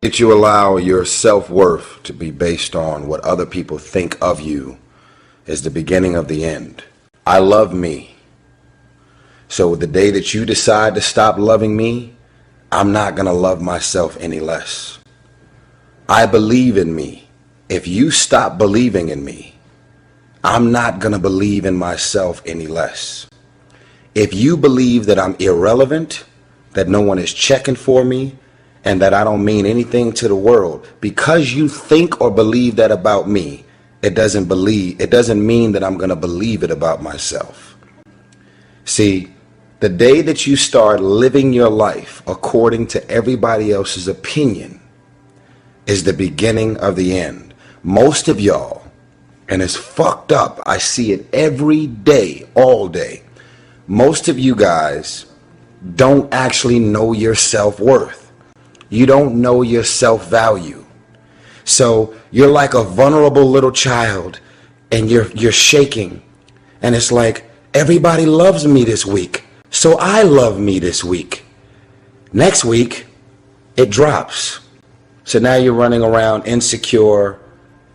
That you allow your self-worth to be based on what other people think of you is the beginning of the end. I love me. So the day that you decide to stop loving me, I'm not going to love myself any less. I believe in me. If you stop believing in me, I'm not going to believe in myself any less. If you believe that I'm irrelevant, that no one is checking for me, and that I don't mean anything to the world, because you think or believe that about me, it doesn't mean that I'm going to believe it about myself. See, the day that you start living your life according to everybody else's opinion is the beginning of the end. Most of y'all, and it's fucked up, I see it every day, all day, most of you guys don't actually know your self-worth. You don't know your self-value. So you're like a vulnerable little child and you're shaking. And it's like, everybody loves me this week, so I love me this week. Next week, it drops. So now you're running around insecure,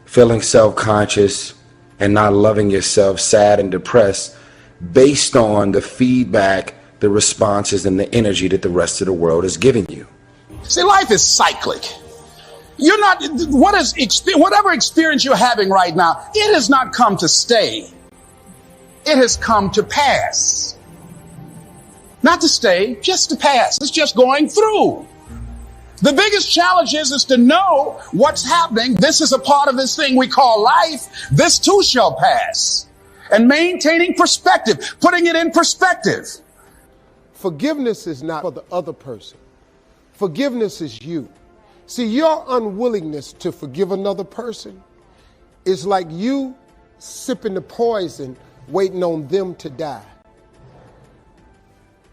feeling self-conscious, and not loving yourself, sad and depressed, based on the feedback, the responses, and the energy that the rest of the world is giving you. See, life is cyclic. You're not, whatever experience you're having right now, it has not come to stay. It has come to pass. Not to stay, just to pass. It's just going through. The biggest challenge is to know what's happening. This is a part of this thing we call life. This too shall pass. And maintaining perspective, putting it in perspective. Forgiveness is not for the other person. Forgiveness is you. See, your unwillingness to forgive another person is like you sipping the poison, waiting on them to die.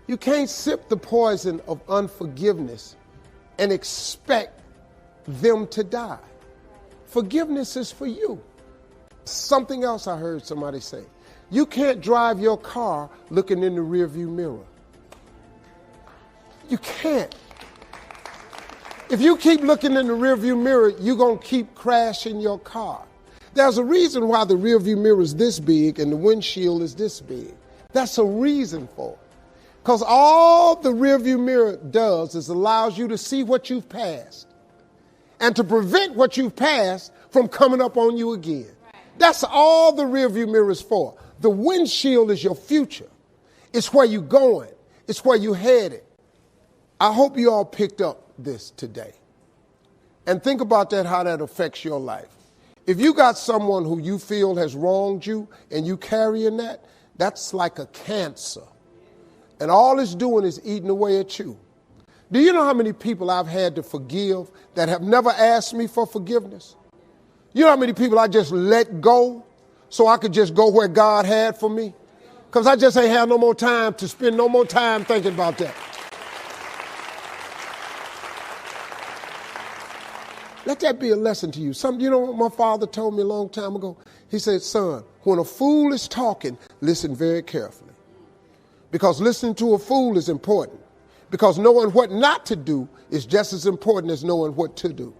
You can't sip the poison of unforgiveness and expect them to die. Forgiveness is for you. Something else I heard somebody say. You can't drive your car looking in the rearview mirror. You can't. If you keep looking in the rearview mirror, you're going to keep crashing your car. There's a reason why the rearview mirror is this big and the windshield is this big. That's a reason for it. Because all the rearview mirror does is allows you to see what you've passed and to prevent what you've passed from coming up on you again. That's all the rearview mirror is for. The windshield is your future. It's where you're going. It's where you're headed. I hope you all picked up this today. And think about that, how that affects your life. If you got someone who you feel has wronged you and you carrying that, that's like a cancer. And all it's doing is eating away at you. Do you know how many people I've had to forgive that have never asked me for forgiveness? You know how many people I just let go so I could just go where God had for me? Because I just ain't had no more time to spend no more time thinking about that. Let that be a lesson to you. You know what my father told me a long time ago? He said, son, when a fool is talking, listen very carefully. Because listening to a fool is important. Because knowing what not to do is just as important as knowing what to do.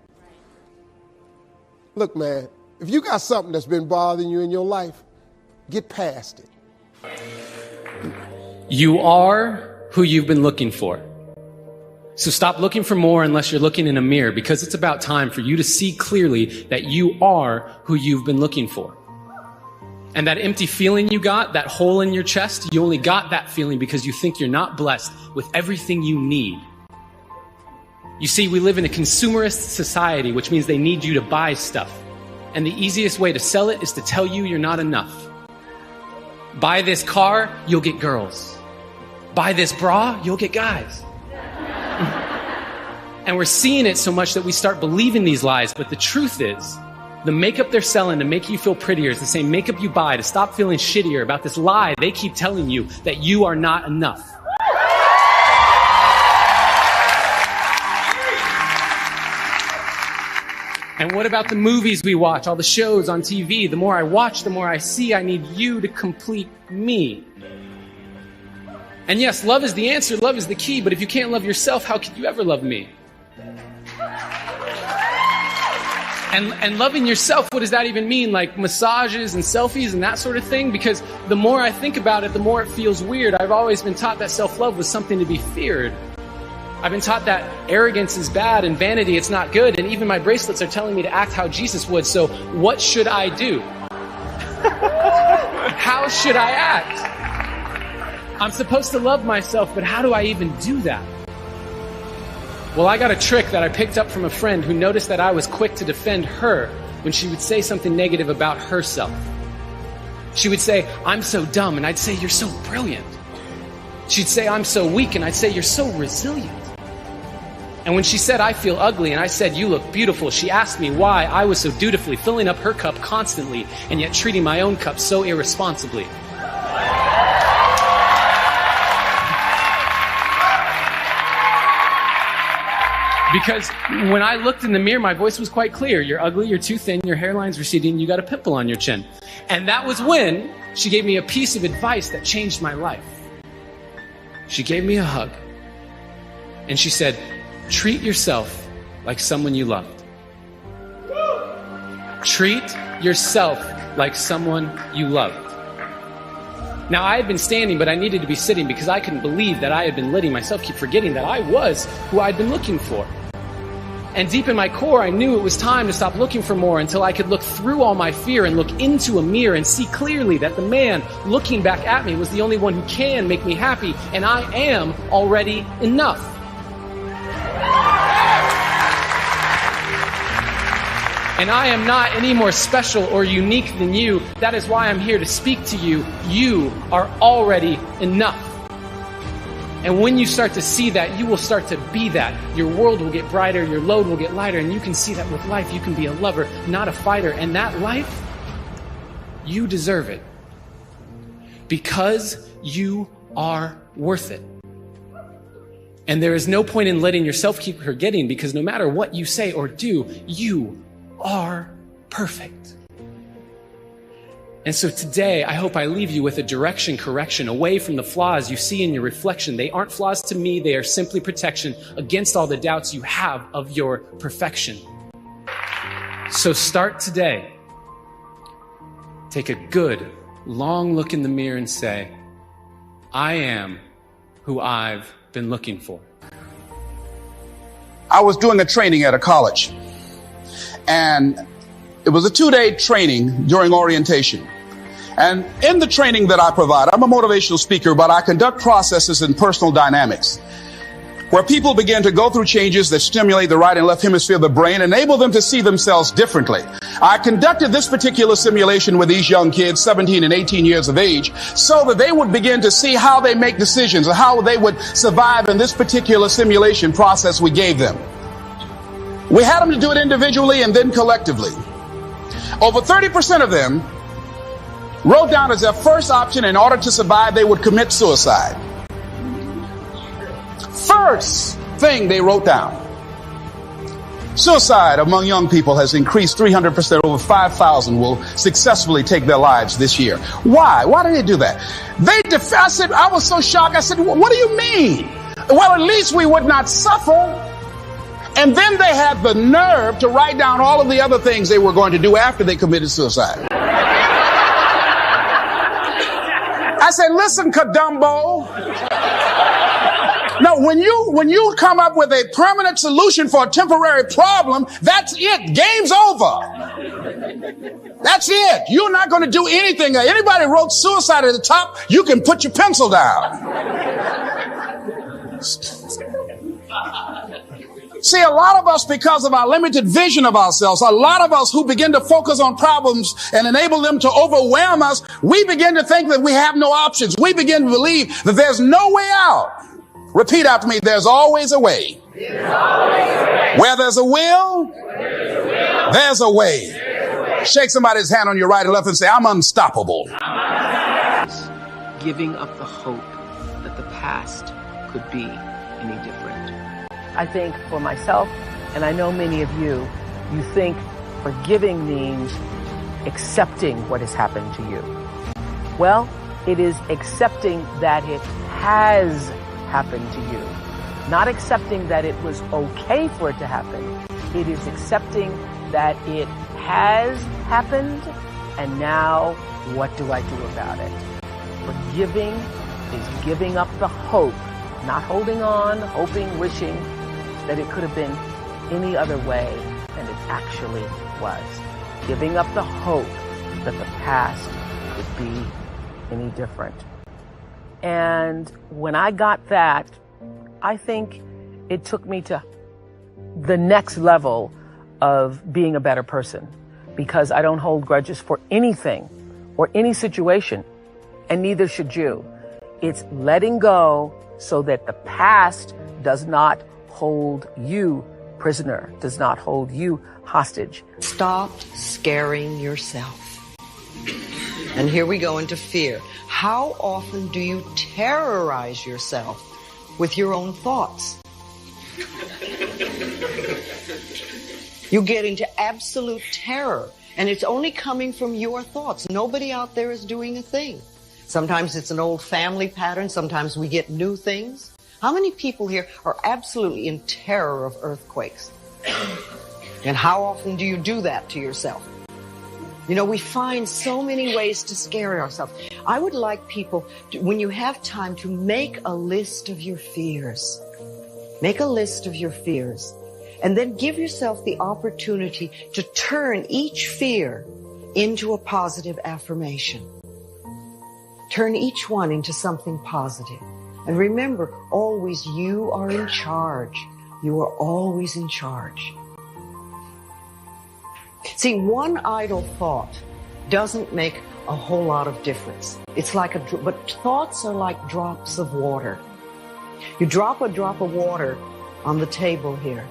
Look, man, if you got something that's been bothering you in your life, get past it. You are who you've been looking for. So stop looking for more unless you're looking in a mirror, because it's about time for you to see clearly that you are who you've been looking for. And that empty feeling you got, that hole in your chest, you only got that feeling because you think you're not blessed with everything you need. You see, we live in a consumerist society, which means they need you to buy stuff. And the easiest way to sell it is to tell you you're not enough. Buy this car, you'll get girls. Buy this bra, you'll get guys. And we're seeing it so much that we start believing these lies. But the truth is, the makeup they're selling to make you feel prettier is the same makeup you buy to stop feeling shittier about this lie they keep telling you that you are not enough. And what about the movies we watch, all the shows on TV? The more I watch, the more I see I need you to complete me. And yes, love is the answer, love is the key, but if you can't love yourself, how could you ever love me? And loving yourself, what does that even mean? Like massages and selfies and that sort of thing? Because the more I think about it, the more it feels weird. I've always been taught that self-love was something to be feared. I've been taught that arrogance is bad and vanity, it's not good. And even my bracelets are telling me to act how Jesus would. So what should I do? How should I act? I'm supposed to love myself, but how do I even do that? Well, I got a trick that I picked up from a friend who noticed that I was quick to defend her when she would say something negative about herself. She would say, I'm so dumb, and I'd say, you're so brilliant. She'd say, I'm so weak, and I'd say, you're so resilient. And when she said, I feel ugly, and I said, you look beautiful, she asked me why I was so dutifully filling up her cup constantly and yet treating my own cup so irresponsibly. Because when I looked in the mirror, my voice was quite clear. You're ugly, you're too thin, your hairline's receding, you got a pimple on your chin. And that was when she gave me a piece of advice that changed my life. She gave me a hug. And she said, treat yourself like someone you loved. Treat yourself like someone you loved. Now, I had been standing, but I needed to be sitting because I couldn't believe that I had been letting myself keep forgetting that I was who I'd been looking for. And deep in my core, I knew it was time to stop looking for more until I could look through all my fear and look into a mirror and see clearly that the man looking back at me was the only one who can make me happy, and I am already enough. And I am not any more special or unique than you. That is why I'm here to speak to you. You are already enough. And when you start to see that, you will start to be that. Your world will get brighter, your load will get lighter, and you can see that with life, you can be a lover, not a fighter. And that life, you deserve it. Because you are worth it. And there is no point in letting yourself keep forgetting, because no matter what you say or do, you are perfect. And so today, I hope I leave you with a direction correction away from the flaws you see in your reflection. They aren't flaws to me. They are simply protection against all the doubts you have of your perfection. So start today. Take a good, long look in the mirror and say, I am who I've been looking for. I was doing a training at a college, and it was a 2-day training during orientation. And in the training that I provide, I'm a motivational speaker, but I conduct processes in personal dynamics where people begin to go through changes that stimulate the right and left hemisphere of the brain, enable them to see themselves differently. I conducted this particular simulation with these young kids, 17 and 18 years of age, so that they would begin to see how they make decisions and how they would survive in this particular simulation process we gave them. We had them to do it individually and then collectively. Over 30% of them wrote down as their first option, in order to survive, they would commit suicide. First thing they wrote down. Suicide among young people has increased 300%. Over 5,000 will successfully take their lives this year. Why? Why did they do that? I said, I was so shocked. I said, what do you mean? Well, at least we would not suffer. And then they had the nerve to write down all of the other things they were going to do after they committed suicide. I said, listen, Kadumbo. No, when you come up with a permanent solution for a temporary problem, that's it. Game's over. That's it. You're not going to do anything. Anybody wrote suicide at the top, you can put your pencil down. See, a lot of us, because of our limited vision of ourselves, a lot of us who begin to focus on problems and enable them to overwhelm us, we begin to think that we have no options. We begin to believe that there's no way out. Repeat after me, there's always a way. Where there's a will, there's a way. Shake somebody's hand on your right and left and say, I'm unstoppable. Giving up the hope that the past could be any different. I think for myself, and I know many of you, you think forgiving means accepting what has happened to you. Well, it is accepting that it has happened to you. Not accepting that it was okay for it to happen. It is accepting that it has happened, and now what do I do about it? Forgiving is giving up the hope, not holding on, hoping, wishing that it could have been any other way than it actually was. Giving up the hope that the past could be any different. And when I got that, I think it took me to the next level of being a better person, because I don't hold grudges for anything or any situation, and neither should you. It's letting go so that the past does not hold you prisoner, does not hold you hostage. Stop scaring yourself. And here we go into fear. How often do you terrorize yourself with your own thoughts? You get into absolute terror, and it's only coming from your thoughts. Nobody out there is doing a thing. Sometimes it's an old family pattern. Sometimes we get new things. How many people here are absolutely in terror of earthquakes? And how often do you do that to yourself? You know, we find so many ways to scare ourselves. I would like people, when you have time, to make a list of your fears. Make a list of your fears. And then give yourself the opportunity to turn each fear into a positive affirmation. Turn each one into something positive. And remember, always you are in charge. You are always in charge. See, one idle thought doesn't make a whole lot of difference. It's like but thoughts are like drops of water. You drop a drop of water on the table here,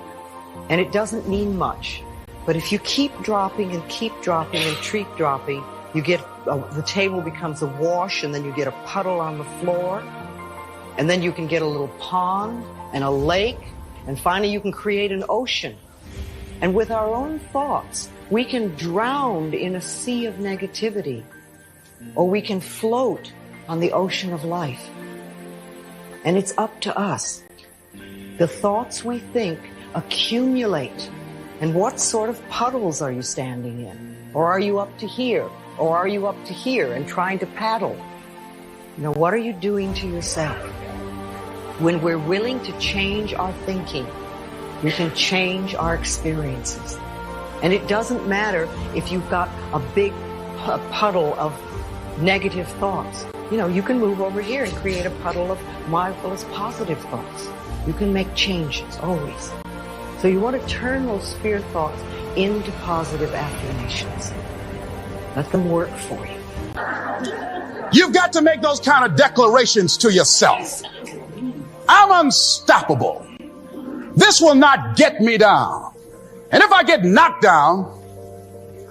and it doesn't mean much. But if you keep dropping and keep dropping and keep dropping, you get, the table becomes a wash, and then you get a puddle on the floor, and then you can get a little pond and a lake, and finally you can create an ocean. And with our own thoughts, we can drown in a sea of negativity, or we can float on the ocean of life. And it's up to us. The thoughts we think accumulate. And what sort of puddles are you standing in? Or are you up to here? Or are you up to here and trying to paddle? You know, what are you doing to yourself? When we're willing to change our thinking, we can change our experiences. And it doesn't matter if you've got a big puddle of negative thoughts. You know, you can move over here and create a puddle of mindfulness, positive thoughts. You can make changes, always. So you want to turn those fear thoughts into positive affirmations. Let them work for you. You've got to make those kind of declarations to yourself. I'm unstoppable. This will not get me down. And if I get knocked down,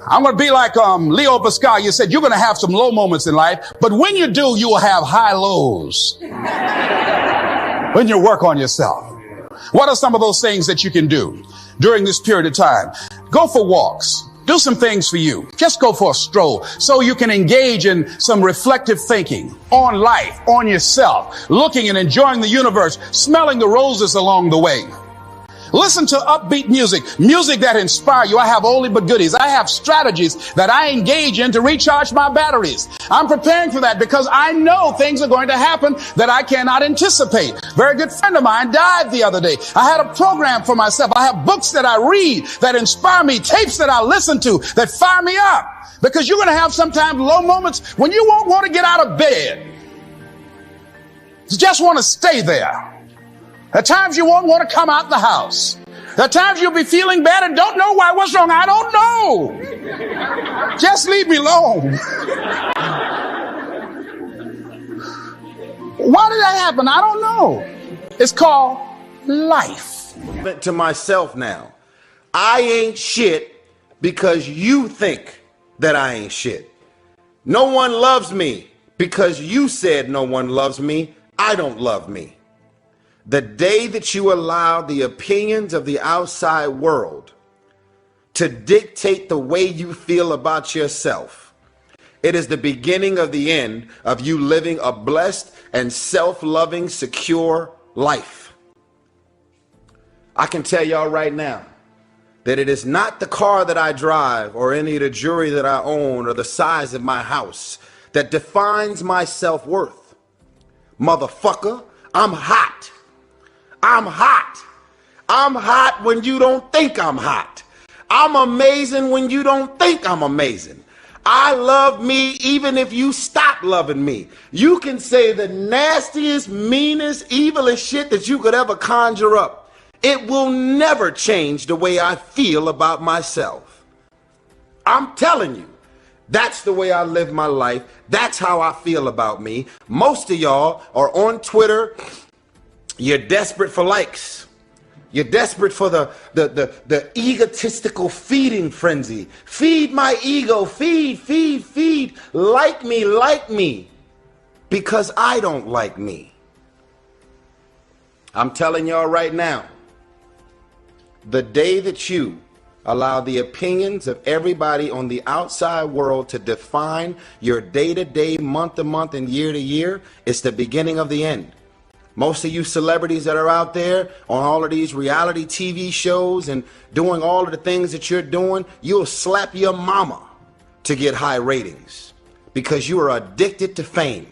I'm going to be like Leo Pascal. Said, you're going to have some low moments in life, but when you do, you will have high lows when you work on yourself. What are some of those things that you can do during this period of time? Go for walks. Do some things for you. Just go for a stroll so you can engage in some reflective thinking on life, on yourself, looking and enjoying the universe, smelling the roses along the way. Listen to upbeat music, music that inspires you. I have oldie but goodies. I have strategies that I engage in to recharge my batteries. I'm preparing for that because I know things are going to happen that I cannot anticipate. A very good friend of mine died the other day. I had a program for myself. I have books that I read that inspire me, tapes that I listen to that fire me up. Because you're going to have sometimes low moments when you won't want to get out of bed. You just want to stay there. At times you won't want to come out the house. At times you'll be feeling bad and don't know why. What's wrong? I don't know. Just leave me alone. Why did that happen? I don't know. It's called life. To myself now, I ain't shit because you think that I ain't shit. No one loves me because you said no one loves me. I don't love me. The day that you allow the opinions of the outside world to dictate the way you feel about yourself, it is the beginning of the end of you living a blessed and self-loving, secure life. I can tell y'all right now, that it is not the car that I drive or any of the jewelry that I own or the size of my house that defines my self-worth. Motherfucker, I'm hot. I'm hot. I'm hot when you don't think I'm hot. I'm amazing when you don't think I'm amazing. I love me even if you stop loving me. You can say the nastiest, meanest, evilest shit that you could ever conjure up. It will never change the way I feel about myself. I'm telling you, that's the way I live my life. That's how I feel about me. Most of y'all are on Twitter. You're desperate for likes. You're desperate for the egotistical feeding frenzy. Feed my ego. Feed. Like me. Because I don't like me. I'm telling y'all right now, the day that you allow the opinions of everybody on the outside world to define your day-to-day, month-to-month, and year-to-year, it's the beginning of the end. Most of you celebrities that are out there on all of these reality TV shows and doing all of the things that you're doing, you'll slap your mama to get high ratings because you are addicted to fame.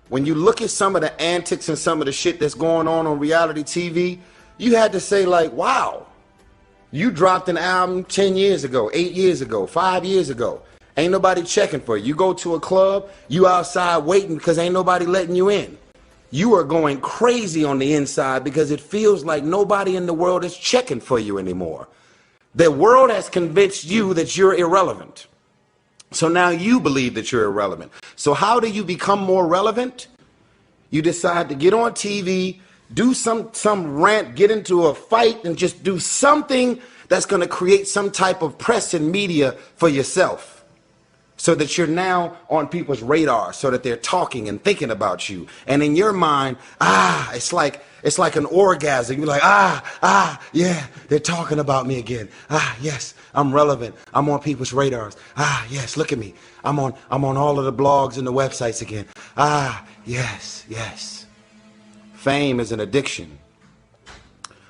When you look at some of the antics and some of the shit that's going on reality TV, you had to say like, wow. You dropped an album 10 years ago, 8 years ago, 5 years ago. Ain't nobody checking for you. You go to a club, you outside waiting because ain't nobody letting you in. You are going crazy on the inside because it feels like nobody in the world is checking for you anymore. The world has convinced you that you're irrelevant. So now you believe that you're irrelevant. So how do you become more relevant? You decide to get on TV, do some rant, get into a fight, and just do something that's going to create some type of press and media for yourself so that you're now on people's radar, so that they're talking and thinking about you. And in your mind, it's like an orgasm. You're like, yeah, they're talking about me again. Yes, I'm relevant. I'm on people's radars. Yes, look at me. I'm on all of the blogs and the websites again. Yes. Fame is an addiction.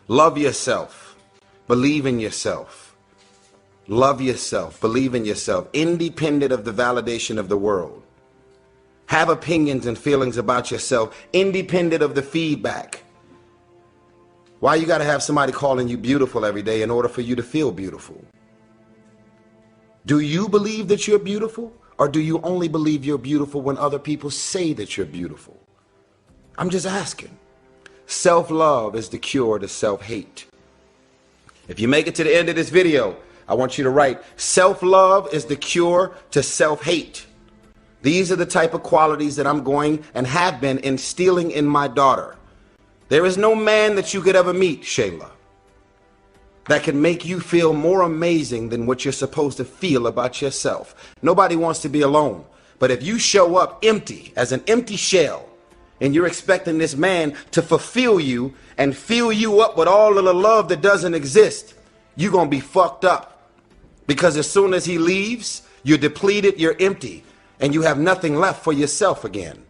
Love yourself. Believe in yourself. Love yourself. Believe in yourself. Independent of the validation of the world. Have opinions and feelings about yourself. Independent of the feedback. Why you got to have somebody calling you beautiful every day in order for you to feel beautiful? Do you believe that you're beautiful? Or do you only believe you're beautiful when other people say that you're beautiful? I'm just asking. Self-love is the cure to self-hate. If you make it to the end of this video, I want you to write, self-love is the cure to self-hate. These are the type of qualities that I'm going and have been instilling in my daughter. There is no man that you could ever meet, Shayla, that can make you feel more amazing than what you're supposed to feel about yourself. Nobody wants to be alone. But if you show up empty, as an empty shell, and you're expecting this man to fulfill you and fill you up with all of the love that doesn't exist, you're going to be fucked up. Because as soon as he leaves, you're depleted, you're empty, and you have nothing left for yourself again.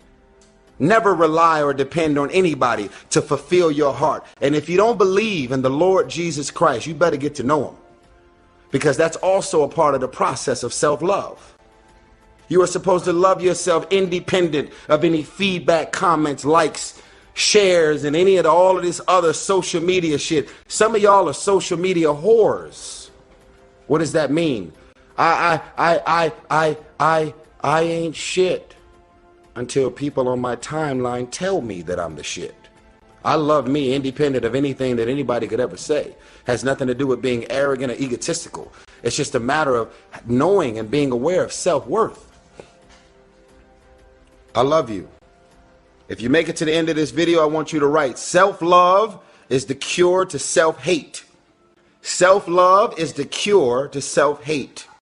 Never rely or depend on anybody to fulfill your heart. And if you don't believe in the Lord Jesus Christ, you better get to know him. Because that's also a part of the process of self-love. You are supposed to love yourself independent of any feedback, comments, likes, shares, and any of all of this other social media shit. Some of y'all are social media whores. What does that mean? I ain't shit until people on my timeline tell me that I'm the shit. I love me independent of anything that anybody could ever say. Has nothing to do with being arrogant or egotistical. It's just a matter of knowing and being aware of self-worth. I love you. If you make it to the end of this video, I want you to write, self-love is the cure to self-hate. Self-love is the cure to self-hate.